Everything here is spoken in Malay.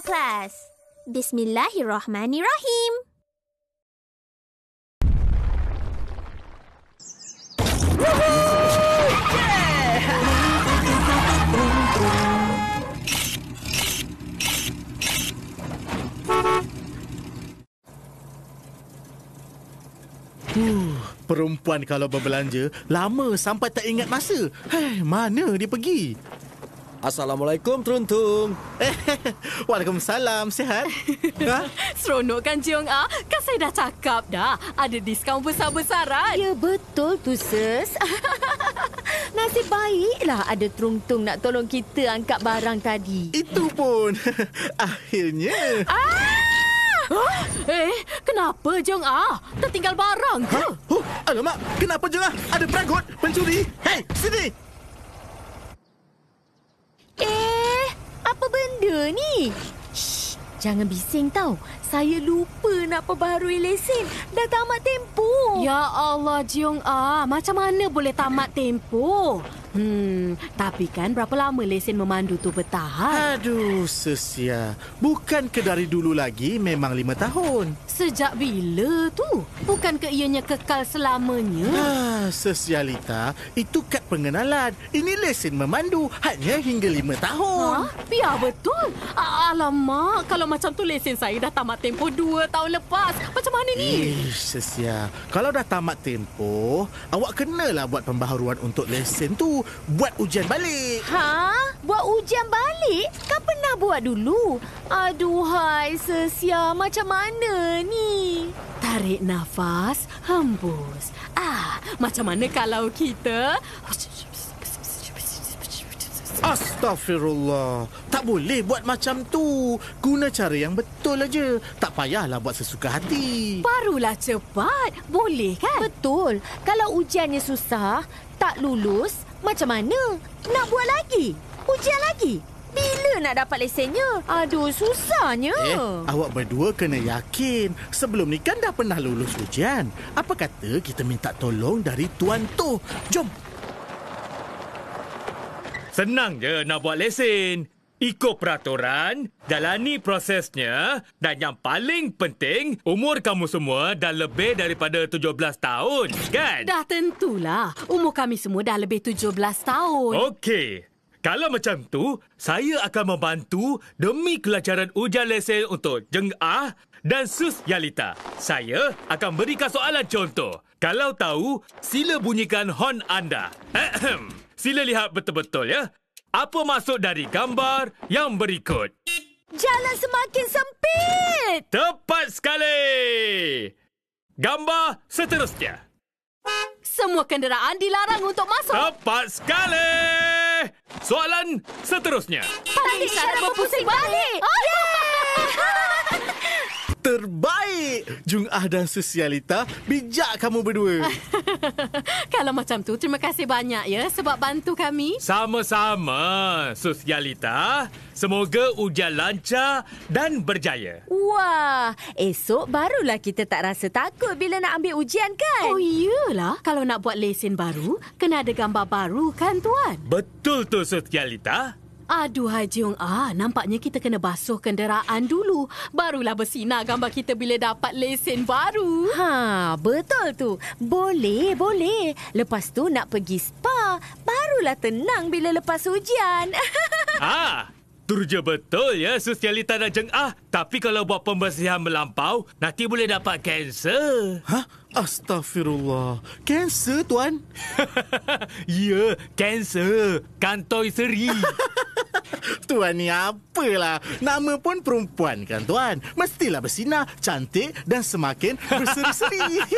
kelas. Bismillahirrahmanirrahim. Perempuan kalau berbelanja, lama sampai tak ingat masa. Mana dia pergi? Assalamualaikum, Teruntung. Waalaikumsalam, sihat? Ha? Seronok kan, Jiong Ah? Kan saya dah cakap dah, ada diskaun besar-besaran. Ya, betul tu, sis. Nasib baiklah ada Teruntung nak tolong kita angkat barang tadi. Itu pun. Akhirnya. Kenapa, Jiong Ah? Tertinggal barang ke? Alamak, kenapa Jengah? Ada peragut, pencuri. Hei, sini. Apa benda ni? Shh, jangan bising tau. Saya lupa nak perbaharui lesen. Dah tamat tempoh. Ya Allah, Jiong Ah, macam mana boleh tamat tempoh? Tapi kan berapa lama lesen memandu tu bertahan? Aduh, Sesia. Bukan ke dari dulu lagi memang 5 tahun. Sejak bila tu? Bukankah ianya kekal selamanya? Sesia Lita, itu kad pengenalan. Ini lesen memandu hanya hingga 5 tahun. Biar betul. Alamak, kalau macam tu lesen saya dah tamat tempoh 2 tahun lepas. Macam mana ni? Sesia, kalau dah tamat tempoh, awak kenalah buat pembaharuan untuk lesen tu. Buat ujian balik. Buat ujian balik? Kan pernah buat dulu. Aduhai, Sesia, macam mana ni? Tarik nafas, hembus. Macam mana kalau kita... Astaghfirullah. Tak boleh buat macam tu. Guna cara yang betul aja. Tak payahlah buat sesuka hati. Barulah cepat. Boleh kan? Betul. Kalau ujiannya susah, tak lulus, macam mana? Nak buat lagi? Ujian lagi? Bila nak dapat lesennya? Aduh, susahnya. Awak berdua kena yakin. Sebelum ni kan dah pernah lulus ujian. Apa kata kita minta tolong dari Tuan Tu? Jom. Senang je nak buat lesen. Ikut peraturan, jalani prosesnya dan yang paling penting, umur kamu semua dah lebih daripada 17 tahun, kan? Dah tentulah. Umur kami semua dah lebih 17 tahun. Okey. Kalau macam tu, saya akan membantu demi kelancaran ujian lesen untuk Jeng Ah dan Sus Yalita. Saya akan berikan soalan contoh. Kalau tahu, sila bunyikan hon anda. Sila lihat betul-betul ya. Apa maksud dari gambar yang berikut? Jalan semakin sempit. Tepat sekali. Gambar seterusnya. Semua kenderaan dilarang untuk masuk. Tepat sekali. Soalan seterusnya. Tadi syarat berpusing balik. Terbaik. Jung Ah dan Sosialita, bijak kamu berdua. Kalau macam tu, terima kasih banyak ya sebab bantu kami. Sama-sama, Sosialita. Semoga ujian lancar dan berjaya. Wah, esok barulah kita tak rasa takut bila nak ambil ujian kan? Oh iyalah, kalau nak buat lesen baru, kena ada gambar baru kan Tuan? Betul tu, Sosialita. Aduh, Jiong Ah, nampaknya kita kena basuh kenderaan dulu. Barulah bersinar gambar kita bila dapat lesen baru. Betul tu. Boleh, boleh. Lepas tu nak pergi spa. Barulah tenang bila lepas ujian. Turja betul ya, Sosialita dan Jeng Ah. Tapi kalau buat pembersihan melampau, nanti boleh dapat kanser. Astaghfirullah. Kanser, Tuan? Ya, kanser. Kantoi seri. Tuan ni apalah. Nama pun perempuan kan, Tuan? Mestilah bersinar, cantik dan semakin berseri-seri.